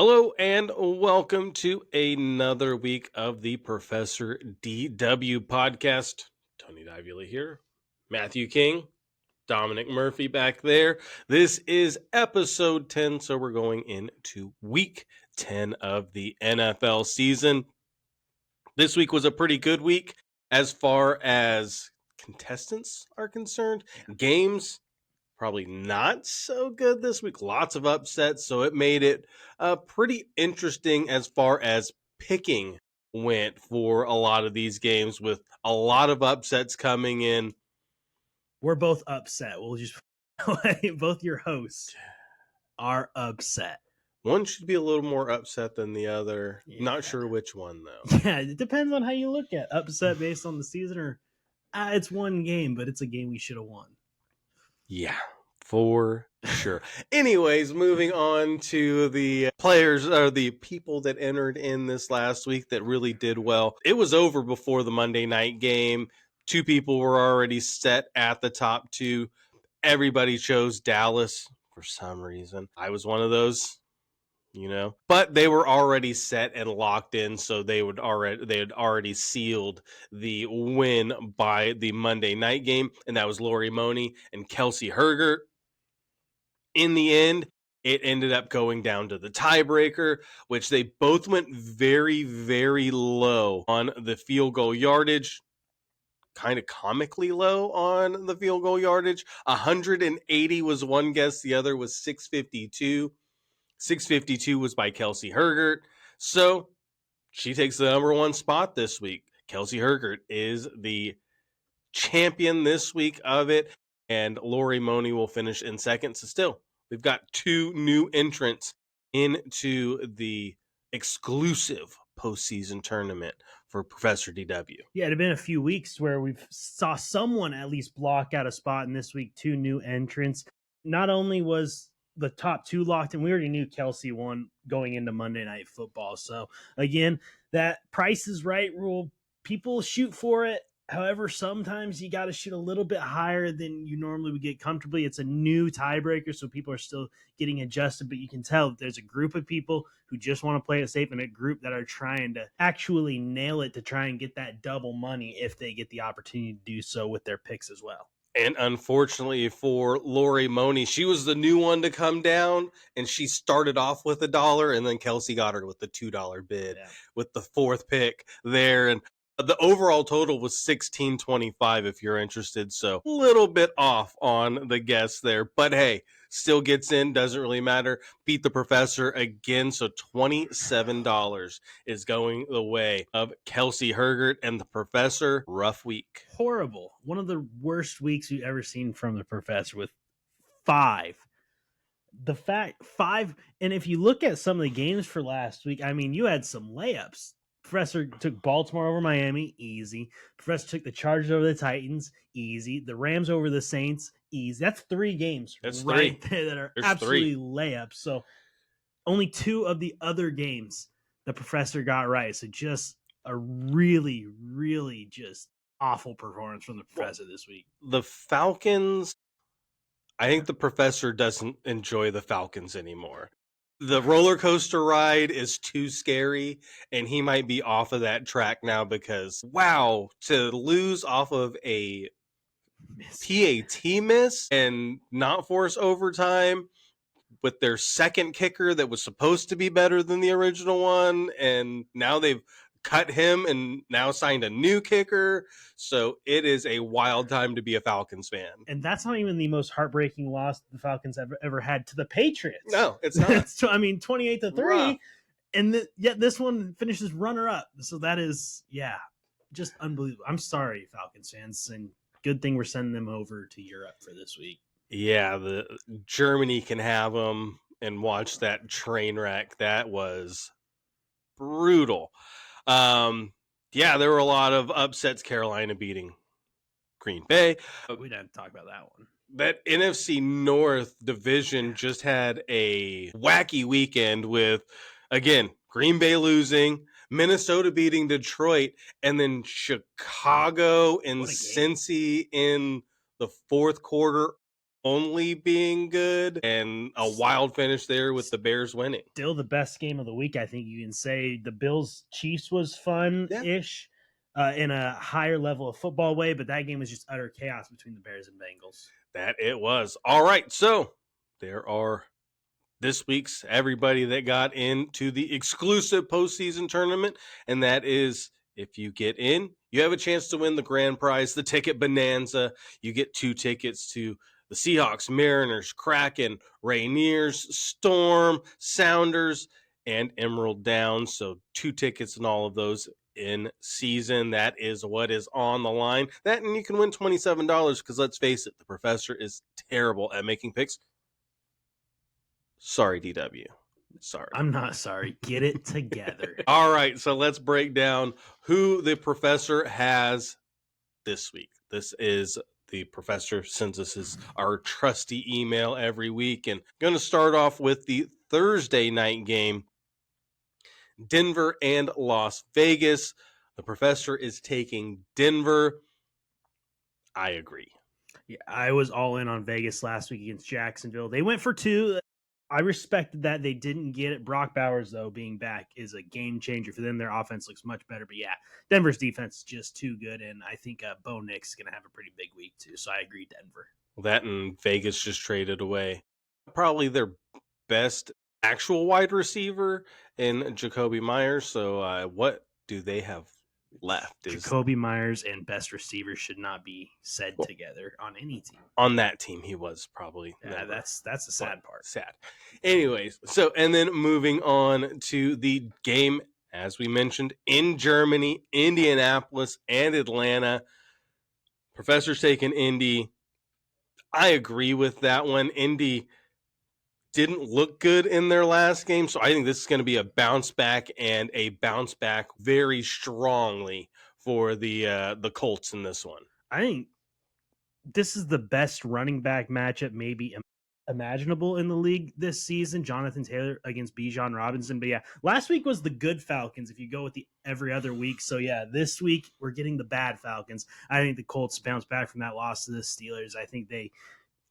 Hello and welcome to another week of the Professor DW podcast. Tony Davila here, Matthew King, Dominic Murphy back there. This is episode 10, so we're going into week 10 of the NFL season. This week was a pretty good week as far as contestants are concerned. Games, probably not so good this week. Lots of upsets, so it made it pretty interesting as far as picking went for a lot of these games, with a lot of upsets coming in. We're both upset. We'll just both your hosts are upset. One should be a little more upset than the other. Yeah. Not sure which one, though. Yeah, it depends on how you look at upset based on the season, or it's one game, but it's a game we should have won. Yeah, for sure. Anyways, moving on to the players or the people that entered in this last week that really did well. It was over before the Monday night game. Two people were already set at the top two. Everybody chose Dallas for some reason. I was one of those, but they were already set and locked in, so they had already sealed the win by the Monday night game, and that was Lori Money and Kelsey Hergert. In the end, it ended up going down to the tiebreaker, which they both went very, very low on the field goal yardage. Kind of comically low on the field goal yardage. 180 was one guess. The other was 652. 652 was by Kelsey Hergert. So she takes the number one spot this week. Kelsey Hergert is the champion this week of it, and Lori Money will finish in second. So still, we've got two new entrants into the exclusive postseason tournament for Professor DW. Yeah, it had been a few weeks where we've saw someone at least block out a spot, and this week two new entrants. Not only was the top two locked, and we already knew Kelsey won going into Monday Night Football. So again, that Price is Right rule, people shoot for it. However, sometimes you got to shoot a little bit higher than you normally would get comfortably. It's a new tiebreaker, so people are still getting adjusted, but you can tell that there's a group of people who just want to play it safe and a group that are trying to actually nail it to try and get that double money if they get the opportunity to do so with their picks as well. And unfortunately for Lori Money, she was the new one to come down, and she started off with $1, and then Kelsey got her with the $2 bid with the fourth pick there. And the overall total was $16.25 if you're interested. So a little bit off on the guess there. But hey, still gets in, doesn't really matter. Beat the professor again. So $27 is going the way of Kelsey Hergert and the professor. Rough week. Horrible. One of the worst weeks we've ever seen from the professor with 5. The fact 5, and if you look at some of the games for last week, I mean, you had some layups. Professor took Baltimore over Miami, easy. Professor took the Chargers over the Titans, easy. The Rams over the Saints, easy. That's 3 games That's right 3. there that are There's absolutely 3 layups. So only 2 of the other games the Professor got right. So just a really, really just awful performance from the Professor this week. The Falcons, I think the professor doesn't enjoy the Falcons anymore. The roller coaster ride is too scary, and he might be off of that track now because, wow, to lose off of a PAT miss and not force overtime with their second kicker that was supposed to be better than the original one, and now they've cut him and now signed a new kicker. So it is a wild time to be a Falcons fan. And that's not even the most heartbreaking loss the Falcons ever had to the Patriots. No, it's not. 28-3. Rough. And yet this one finishes runner-up. So that is, just unbelievable. I'm sorry, Falcons fans, and good thing we're sending them over to Europe for this week. Yeah, the Germany can have them and watch that train wreck. That was brutal. There were a lot of upsets. Carolina beating Green Bay. We didn't talk about that one. That NFC North division just had a wacky weekend with, again, Green Bay losing, Minnesota beating Detroit, and then Chicago and Cincy in the fourth quarter only being good, and a wild finish there with the Bears winning. Still the best game of the week, I think you can say. The Bills Chiefs was fun Yeah. ish in a higher level of football way, but that game was just utter chaos between the Bears and Bengals. That it was. All right, so there are this week's everybody that got into the exclusive postseason tournament, and that is if you get in, you have a chance to win the grand prize, the Ticket Bonanza. You get 2 tickets to the Seahawks, Mariners, Kraken, Rainiers, Storm, Sounders, and Emerald Downs. So 2 tickets and all of those in season. That is what is on the line. That, and you can win $27 because let's face it, the professor is terrible at making picks. Sorry, DW. Sorry. I'm not sorry. Get it together. All right, so let's break down who the professor has this week. This is the professor sends us our trusty email every week, and going to start off with the Thursday night game, Denver and Las Vegas. The professor is taking Denver. I agree. Yeah, I was all in on Vegas last week against Jacksonville. They went for 2. I respected that they didn't get it. Brock Bowers, though, being back is a game changer for them. Their offense looks much better. But yeah, Denver's defense is just too good. And I think Bo Nix is going to have a pretty big week, too. So I agree, Denver. That and Vegas just traded away probably their best actual wide receiver in Jacoby Myers. So what do they have left? Jacoby Myers and best receiver should not be said together on any team. On that team, he was probably that's the sad part. Sad. Anyways, so and then moving on to the game, as we mentioned, in Germany, Indianapolis, and Atlanta. Professor's taking Indy. I agree with that one. Indy didn't look good in their last game, so I think this is going to be a bounce back, and a bounce back very strongly for the Colts in this one. I think this is the best running back matchup maybe imaginable in the league this season. Jonathan Taylor against Bijan Robinson. But yeah, last week was the good Falcons if you go with the every other week. So yeah, this week we're getting the bad Falcons. I think the Colts bounce back from that loss to the Steelers. I think they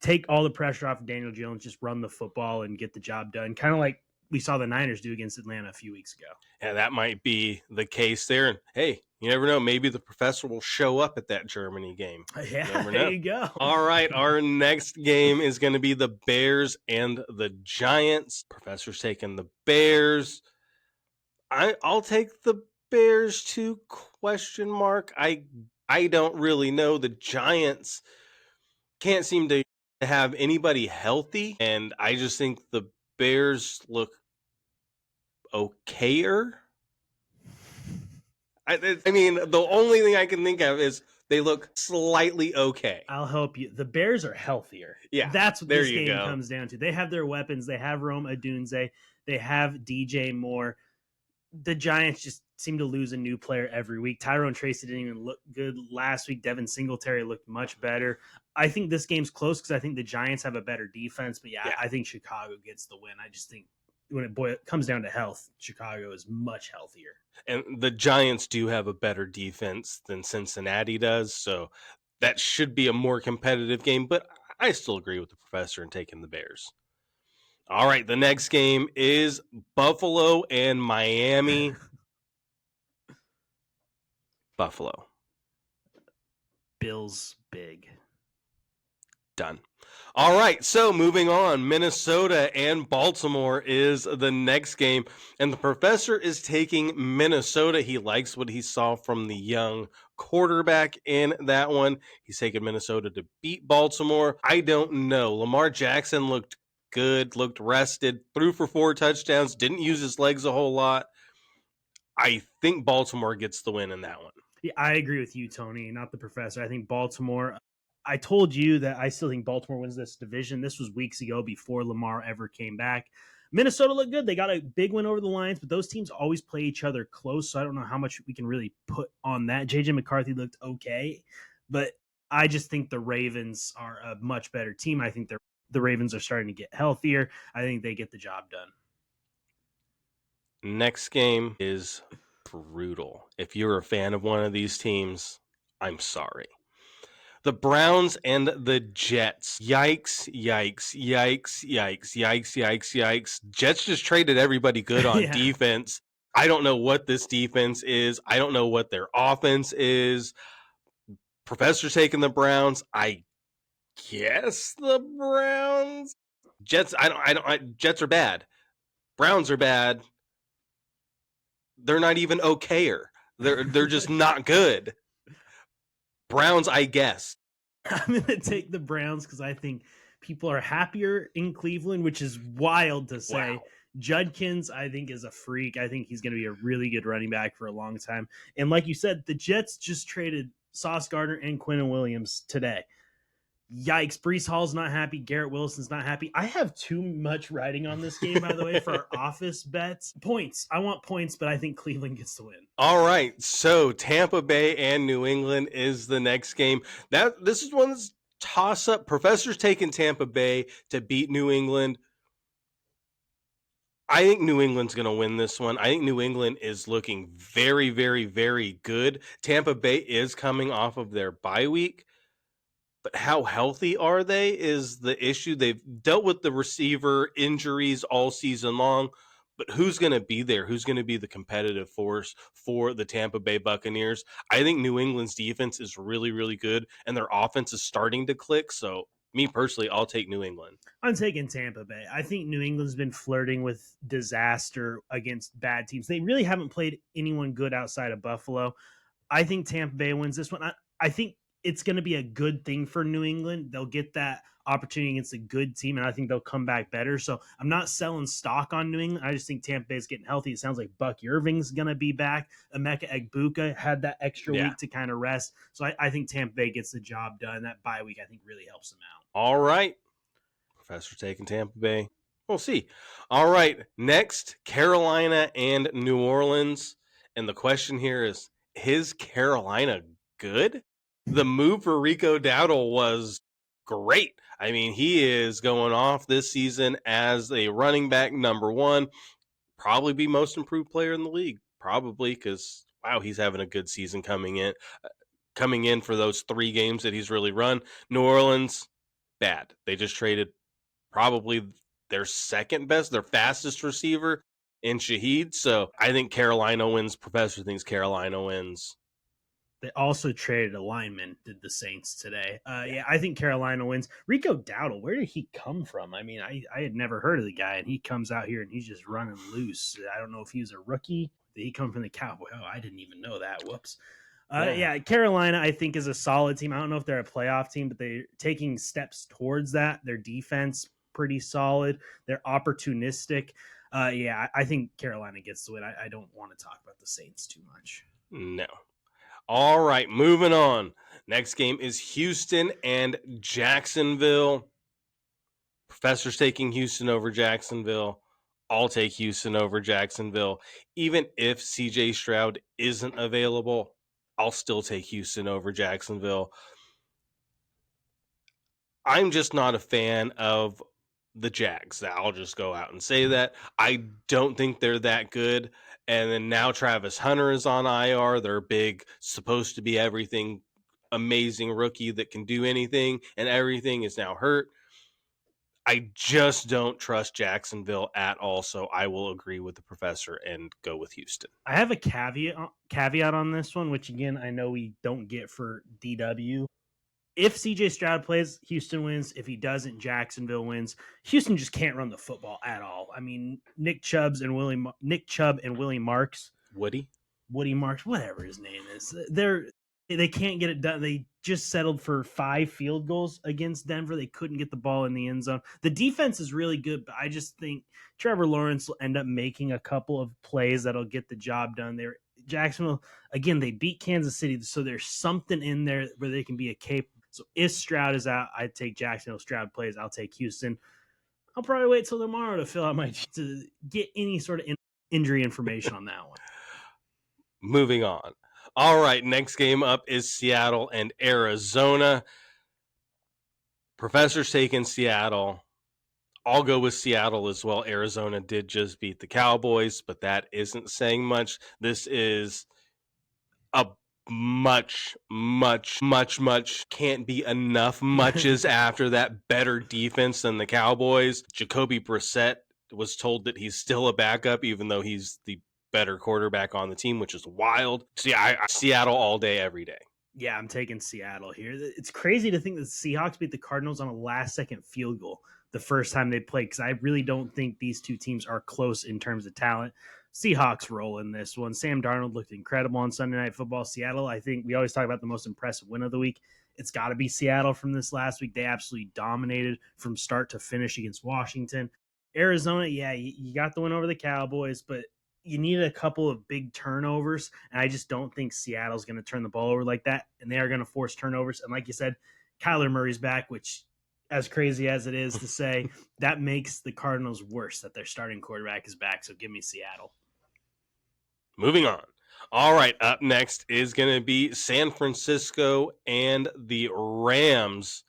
take all the pressure off of Daniel Jones, just run the football and get the job done. Kind of like we saw the Niners do against Atlanta a few weeks ago. Yeah, that might be the case there. And hey, you never know. Maybe the professor will show up at that Germany game. Yeah, there you go. All right, our next game is going to be the Bears and the Giants. Professor's taking the Bears. I'll take the Bears too, ? I don't really know. The Giants can't seem to have anybody healthy, and I just think the Bears look okayer. I mean, the only thing I can think of is they look slightly okay. I'll help you. The Bears are healthier. Yeah, that's what this game comes down to. They have their weapons. They have Rome Odunze. They have DJ Moore. The Giants just seem to lose a new player every week. Tyrone Tracy didn't even look good last week. Devin Singletary looked much better. I think this game's close because I think the Giants have a better defense. But yeah, I think Chicago gets the win. I just think when it comes down to health, Chicago is much healthier. And the Giants do have a better defense than Cincinnati does, so that should be a more competitive game, but I still agree with the professor in taking the Bears. All right, the next game is Buffalo and Miami. Buffalo. Bills big. Done. All right, so moving on, Minnesota and Baltimore is the next game, and the professor is taking Minnesota. He likes what he saw from the young quarterback in that one. He's taking Minnesota to beat Baltimore. I don't know. Lamar Jackson looked good, looked rested, threw for 4 touchdowns, didn't use his legs a whole lot. I think Baltimore gets the win in that one. Yeah, I agree with you, Tony, not the professor. I think Baltimore. I told you that I still think Baltimore wins this division. This was weeks ago before Lamar ever came back. Minnesota looked good. They got a big win over the Lions, but those teams always play each other close, so I don't know how much we can really put on that. JJ McCarthy looked okay, but I just think the Ravens are a much better team. I think the Ravens are starting to get healthier. I think they get the job done. Next game is brutal. If you're a fan of one of these teams, I'm sorry. The Browns and the Jets. Yikes, yikes, yikes, yikes, yikes, yikes, yikes. Jets just traded everybody good on Yeah. defense. I don't know what this defense is. I don't know what their offense is. Professor's taking the Browns. I guess the Browns. Jets, Jets are bad. Browns are bad. They're not even okayer. They're just not good. Browns, I guess. I'm going to take the Browns because I think people are happier in Cleveland, which is wild to say. Wow. Judkins, I think, is a freak. I think he's going to be a really good running back for a long time. And like you said, the Jets just traded Sauce Gardner and Quinnen Williams today. Yikes. Brees Hall's not happy. Garrett Wilson's not happy. I have too much writing on this game, by the way, for our office bets. Points. I want points, but I think Cleveland gets the win. All right. So Tampa Bay and New England is the next game. This is one that's toss up. Professor's taking Tampa Bay to beat New England. I think New England's going to win this one. I think New England is looking very, very, very good. Tampa Bay is coming off of their bye week. But how healthy are they is the issue. They've dealt with the receiver injuries all season long, but who's going to be there? Who's going to be the competitive force for the Tampa Bay Buccaneers? I think New England's defense is really, really good, and their offense is starting to click. So, me personally, I'll take New England. I'm taking Tampa Bay. I think New England's been flirting with disaster against bad teams. They really haven't played anyone good outside of Buffalo. I think Tampa Bay wins this one. I think it's going to be a good thing for New England. They'll get that opportunity against a good team, and I think they'll come back better. So I'm not selling stock on New England. I just think Tampa Bay is getting healthy. It sounds like Buck Irving's going to be back. Emeka Egbuka had that extra week to kind of rest. So I think Tampa Bay gets the job done. That bye week, I think, really helps them out. All right. Professor taking Tampa Bay. We'll see. All right. Next, Carolina and New Orleans. And the question here is Carolina good? The move for Rico Dowdle was great. I mean, he is going off this season as a running back number one, probably be most improved player in the league, probably because wow, he's having a good season coming in for those 3 games that he's really run. New Orleans, bad. They just traded probably their second best, their fastest receiver in Shaheed. So I think Carolina wins. Professor thinks Carolina wins. They also traded a lineman, did the Saints today. Yeah, I think Carolina wins. Rico Dowdle, where did he come from? I mean, I had never heard of the guy, and he comes out here and he's just running loose. I don't know if he was a rookie. Did he come from the Cowboys? Oh, I didn't even know that. Whoops. Yeah, Carolina, I think, is a solid team. I don't know if they're a playoff team, but they're taking steps towards that. Their defense, pretty solid. They're opportunistic. Yeah, I think Carolina gets the win. I don't want to talk about the Saints too much. No. All right, moving on. Next game is Houston and Jacksonville. Professor's taking Houston over Jacksonville. I'll take Houston over Jacksonville. Even if CJ Stroud isn't available, I'll still take Houston over Jacksonville. I'm just not a fan of the Jags. I'll just go out and say that. I don't think they're that good. And then now Travis Hunter is on IR. Their big, supposed to be everything, amazing rookie that can do anything and everything is now hurt. I just don't trust Jacksonville at all. So I will agree with the professor and go with Houston. I have a caveat on this one, which again I know we don't get for DW. If CJ Stroud plays, Houston wins. If he doesn't, Jacksonville wins. Houston just can't run the football at all. I mean, Nick Chubb and Willie Marks, Woody Marks, whatever his name is, they can't get it done. They just settled for 5 field goals against Denver. They couldn't get the ball in the end zone. The defense is really good, but I just think Trevor Lawrence will end up making a couple of plays that'll get the job done. Jacksonville, again, they beat Kansas City, so there's something in there where they can be a cape. So if Stroud is out, I'd take Jacksonville. Stroud plays, I'll take Houston. I'll probably wait till tomorrow to fill out to get any sort of injury information on that one. Moving on. All right, next game up is Seattle and Arizona. Professor's taking Seattle. I'll go with Seattle as well. Arizona did just beat the Cowboys, but that isn't saying much. This is a much can't be enough muches after that better defense than the Cowboys. Jacoby Brissett was told that he's still a backup, even though he's the better quarterback on the team, which is wild. So yeah, Seattle all day, every day. Yeah, I'm taking Seattle here. It's crazy to think that the Seahawks beat the Cardinals on a last-second field goal the first time they played, because I really don't think these two teams are close in terms of talent. Seahawks roll in this one. Sam Darnold looked incredible on Sunday Night Football. Seattle, I think we always talk about the most impressive win of the week. It's got to be Seattle from this last week. They absolutely dominated from start to finish against Washington. Arizona, yeah, you got the win over the Cowboys, but you need a couple of big turnovers, and I just don't think Seattle's going to turn the ball over like that, and they are going to force turnovers. And like you said, Kyler Murray's back, which, as crazy as it is to say, that makes the Cardinals worse that their starting quarterback is back. So give me Seattle. Moving on. All right, up next is going to be San Francisco and the Rams.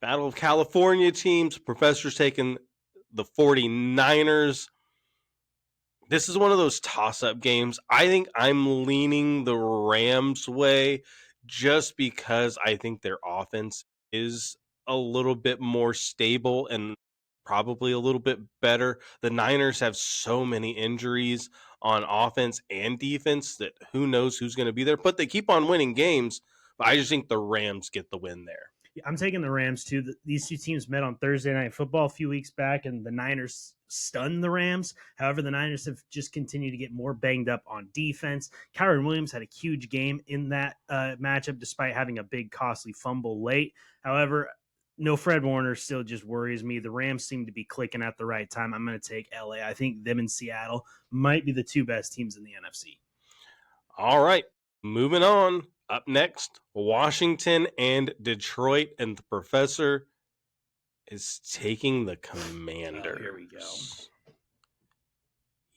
Battle of California teams. Professor's taking the 49ers. This is one of those toss-up games. I think I'm leaning the Rams' way just because I think their offense is a little bit more stable and probably a little bit better. The Niners have so many injuries on offense and defense that who knows who's going to be there, but they keep on winning games. But I just think the Rams get the win there. I'm taking the Rams too. These two teams met on Thursday Night Football a few weeks back, and the Niners stunned the Rams. However, the Niners have just continued to get more banged up on defense. Kyron Williams had a huge game in that matchup, despite having a big, costly fumble late. However, no Fred Warner still just worries me. The Rams seem to be clicking at the right time. I'm going to take LA. I think them and Seattle might be the two best teams in the NFC. All right, moving on. Up next, Washington and Detroit, and the professor is taking the Commanders. Oh, here we go.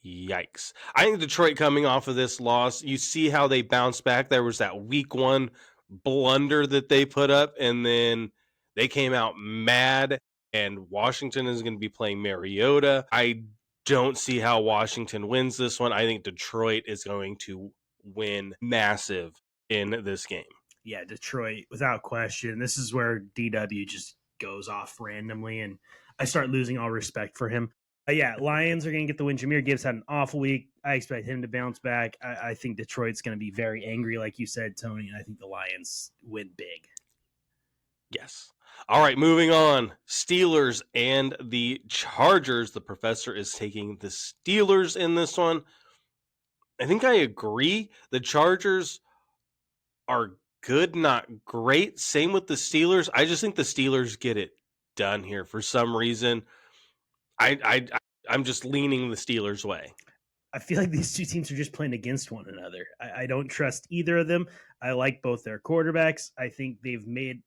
Yikes. I think Detroit coming off of this loss, you see how they bounced back. There was that week one blunder that they put up, and then they came out mad, and Washington is going to be playing Mariota. I don't see how Washington wins this one. I think Detroit is going to win massive in this game. Yeah, Detroit, without question. This is where DW just goes off randomly, and I start losing all respect for him. Yeah, Lions are going to get the win. Jahmyr Gibbs had an awful week. I expect him to bounce back. I think Detroit's going to be very angry, like you said, Tony, and I think the Lions win big. Yes. All right, moving on. Steelers and the Chargers. The professor is taking the Steelers in this one. I think I agree. The Chargers are good, not great. Same with the Steelers. I just think the Steelers get it done here for some reason. I'm just leaning the Steelers' way. I feel like these two teams are just playing against one another. I don't trust either of them. I like both their quarterbacks. I think they've made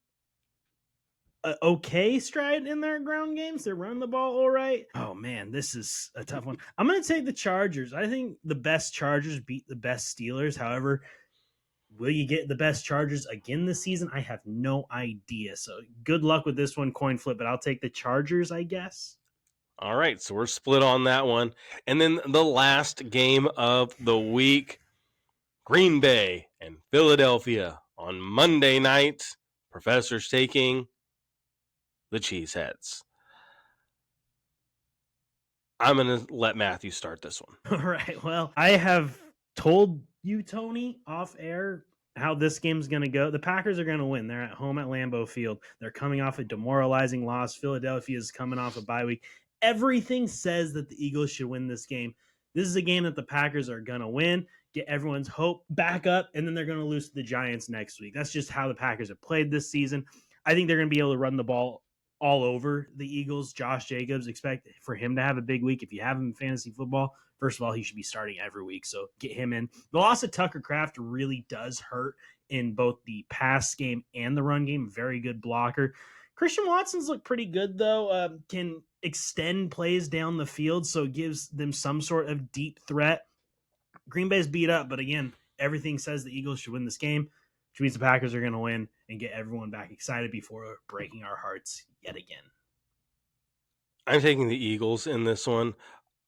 an okay stride in their ground games. They're running the ball all right. Oh man, this is a tough one. I'm going to take the Chargers. I think the best Chargers beat the best Steelers. However, will you get the best Chargers again this season? I have no idea. So good luck with this one, coin flip, but I'll take the Chargers, I guess. All right, so we're split on that one. And then the last game of the week, Green Bay and Philadelphia on Monday night. Professor's taking the Cheeseheads. I'm going to let Matthew start this one. All right. Well, I have told you, Tony, off air how this game's going to go. The Packers are going to win. They're at home at Lambeau Field. They're coming off a demoralizing loss. Philadelphia is coming off a bye week. Everything says that the Eagles should win this game. This is a game that the Packers are going to win, get everyone's hope back up, and then they're going to lose to the Giants next week. That's just how the Packers have played this season. I think they're going to be able to run the ball all over the Eagles. Josh Jacobs, expect for him to have a big week. If you have him in fantasy football, first of all, he should be starting every week. So get him in. The loss of Tucker Kraft really does hurt in both the pass game and the run game. Very good blocker. Christian Watson's looked pretty good, though. Can extend plays down the field, so it gives them some sort of deep threat. Green Bay's beat up, but again, everything says the Eagles should win this game, which means the Packers are going to win and get everyone back excited before breaking our hearts yet again. I'm taking the Eagles in this one.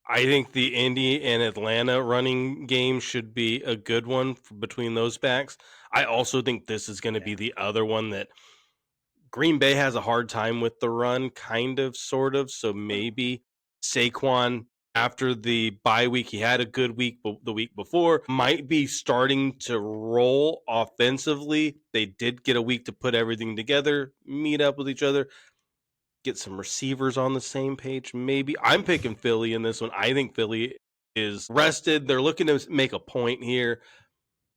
I think the Indy and Atlanta running game should be a good one between those backs. I also think this is going to be the other one that Green Bay has a hard time with the run, kind of, sort of. So maybe Saquon, after the bye week, he had a good week the week before, might be starting to roll offensively. They did get a week to put everything together, meet up with each other, get some receivers on the same page. Maybe I'm picking Philly in this one. I think Philly is rested. They're looking to make a point here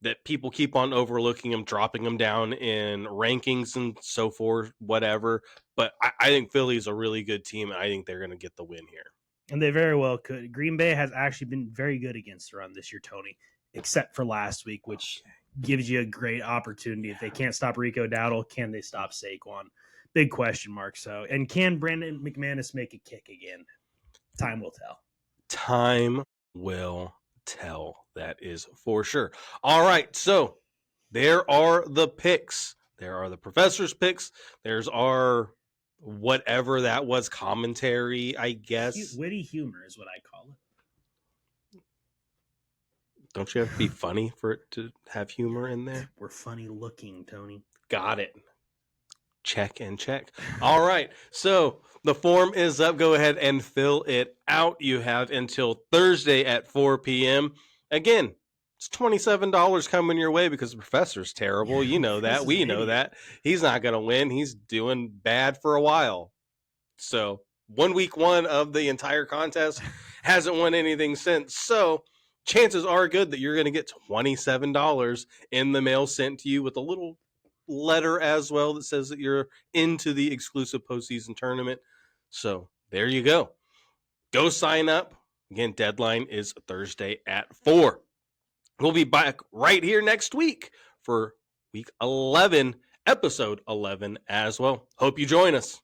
that people keep on overlooking them, dropping them down in rankings and so forth, whatever. But I think Philly's a really good team, and I think they're going to get the win here. And they very well could. Green Bay has actually been very good against the run this year, Tony, except for last week, which gives you a great opportunity. If they can't stop Rico Dowdle, can they stop Saquon? Big question mark. So, and can Brandon McManus make a kick again? Time will tell. Time will tell. That is for sure. All right, so there are the picks. There are the professor's picks. There's our whatever that was, commentary, I guess. Witty humor is what I call it. Don't you have to be funny for it to have humor in there? We're funny looking, Tony. Got it. Check and check. All right. So the form is up. Go ahead and fill it out. You have until Thursday at 4 p.m. Again, it's $27 coming your way because the professor's terrible. You know that. We know that. He's not going to win. He's doing bad for a while. So 1 week one of the entire contest, hasn't won anything since. So chances are good that you're going to get $27 in the mail sent to you with a little letter as well that says that you're into the exclusive postseason tournament. So there you go. Go sign up. Again, deadline is Thursday at 4. We'll be back right here next week for week 11, episode 11 as well. Hope you join us.